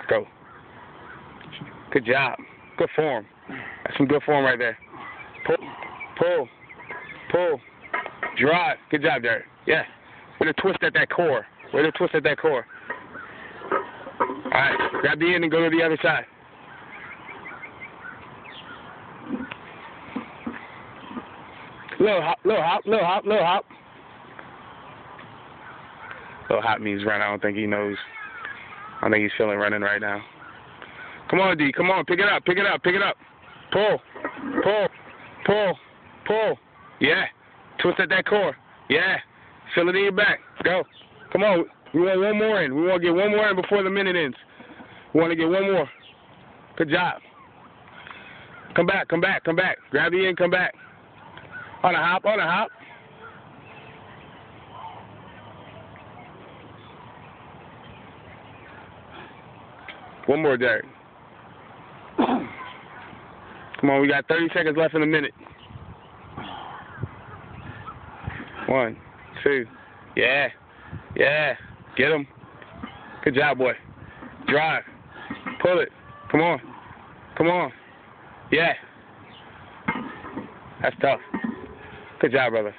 Go. Good job. Good form. That's some good form right there. Pull. Pull. Pull. Drive. Good job, Derek. Yeah. With a twist at that core. With a twist at that core. All right. Grab the end and go to the other side. Little hop, little hop, little hop, little hop. Little hop means run. I don't think he knows. I think he's feeling running right now. Come on, D. Come on. Pick it up. Pick it up. Pick it up. Pull. Pull. Pull. Pull. Yeah. Twist at that core. Yeah. Feel it in your back. Go. Come on. We want one more in. We want to get one more in before the minute ends. We want to get one more. Good job. Come back. Come back. Come back. Grab the end. Come back. On a hop. On a hop. One more, Derek. Come on, we got 30 seconds left in a minute. 1, 2. Yeah. Yeah. Get him. Good job, boy. Drive. Pull it. Come on. Come on. Yeah. That's tough. Good job, brother.